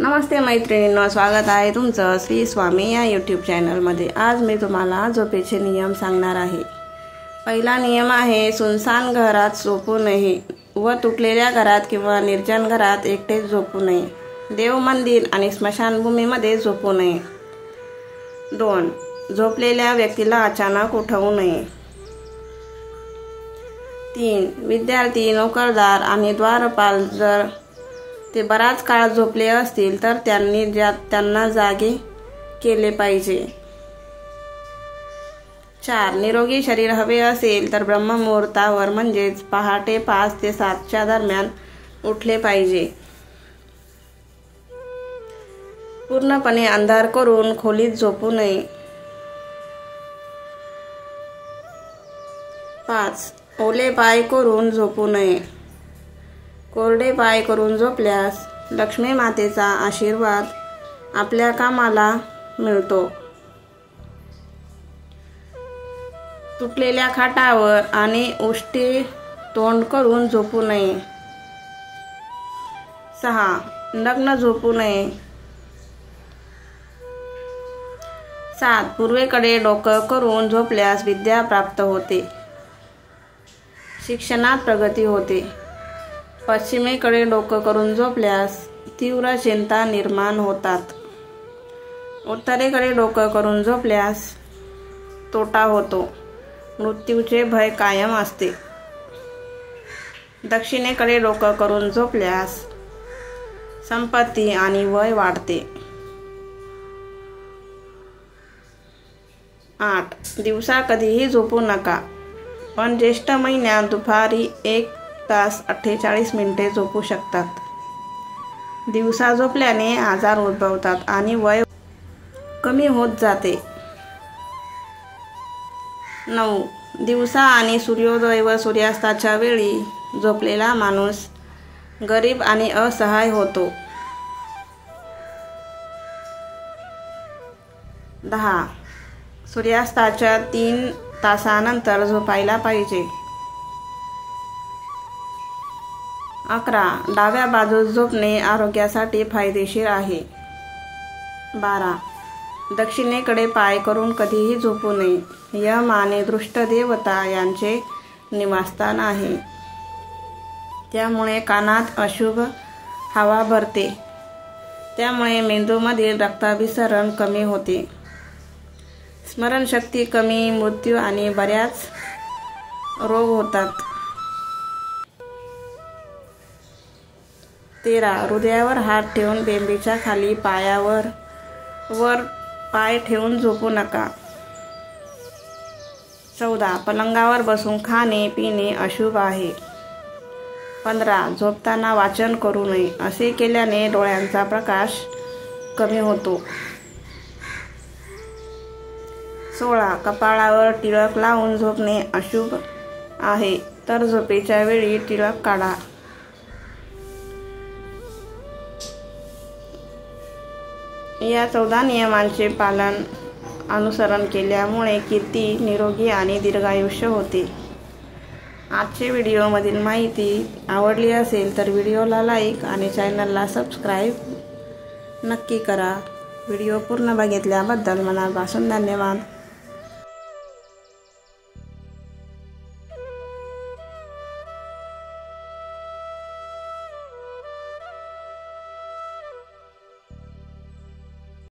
नमस्ते मैत्रिणींनो, स्वागत आहे तुमचं श्री स्वामी या यूट्यूब चॅनलमध्ये। आज मी तुम्हाला झोपेचे नियम सांगणार आहे। पहिला नियम आहे सुनसान घरात झोपू नये व तुटलेल्या घरात किंवा निर्जन घरात एकटेच झोपू नये। देव मंदिर आणि स्मशानभूमीमध्ये झोपू नये। 2. झोपलेल्या व्यक्तीला अचानक उठवू नये। 3. विद्यार्थी, नोकरदार आणि द्वारपाल जर ते बराच काळ झोपले असतील तर त्यांना जागे केले पाहिजे। 4. निरोगी शरीर हवे असेल तर ब्रह्ममुहूर्तावर म्हणजेच पहाटे 5 ते 7 दरम्यान उठले पाहिजे। पूर्णपणे अंधार करून खोलीत झोपू नये। 5. ओले पाय करून झोपू नये। कोरडे पाय करून झोपल्यास लक्ष्मी मातेचा आशीर्वाद आपल्या कामाला मिळतो। तुटलेल्या खाटावर आणि उष्टी तोंड करून झोपू नये। 6. नग्न झोपू नये। 7. पूर्वेकडे डोकं करून झोपल्यास विद्या प्राप्त होते, शिक्षणात प्रगती होते। पश्चिमेकडे डोकं करून झोपल्यास तीव्र चिंता निर्माण होतात। उत्तरेकडे डोकं करून झोपल्यास तोटा होतो, मृत्यूचे भय कायम असते। दक्षिणेकडे डोकं करून झोपल्यास संपत्ती आणि वय वाढते। 8. दिवसा कधीही झोपू नका, पण ज्येष्ठ महिन्यात दुपारी 1 तास 48 मिनिटे झोपू शकतात। दिवसा झोपल्याने आजार उद्भवतात आणि वय कमी होत जाते। 9. दिवसा आणि सूर्योदय व सूर्यास्ताच्या वेळी झोपलेला माणूस गरीब आणि असहाय होतो। 10. सूर्यास्ताच्या 3 तासानंतर झोपायला पाहिजे। 11. डाव्या बाजूस झोपणे आरोग्यासाठी फायदेशीर आहे। 12. दक्षिणेकडे पाय करून कधीही झोपू नये। यम आणि दृष्ट देवता यांचे निवासस्थान आहे, त्यामुळे कानात अशुभ हवा भरते, त्यामुळे मेंदूमधील रक्ताभिसरण कमी होते, स्मरणशक्ती कमी, मृत्यू आणि बऱ्याच रोग होतात। 13. हृदयावर हात ठेवून बेंबीच्या खाली पायावर वर पाय ठेवून झोपू नका। 14. पलंगावर बसून खाणे पिणे अशुभ आहे। 15. झोपताना वाचन करू नये, असे केल्याने डोळ्यांचा प्रकाश कमी होतो। 16. कपाळावर टिळक लावून झोपणे अशुभ आहे, तर झोपेच्या वेळी टिळक काढा। या 14 नियमांचे अनुसरण केल्यामुळे कीर्ती, निरोगी आणि दीर्घायुष्य होते। आजचे व्हिडिओमधील माहिती आवडली असेल तर व्हिडिओला लाईक आणि चॅनलला सबस्क्राईब नक्की करा। व्हिडिओ पूर्ण बघितल्याबद्दल मनापासून धन्यवाद।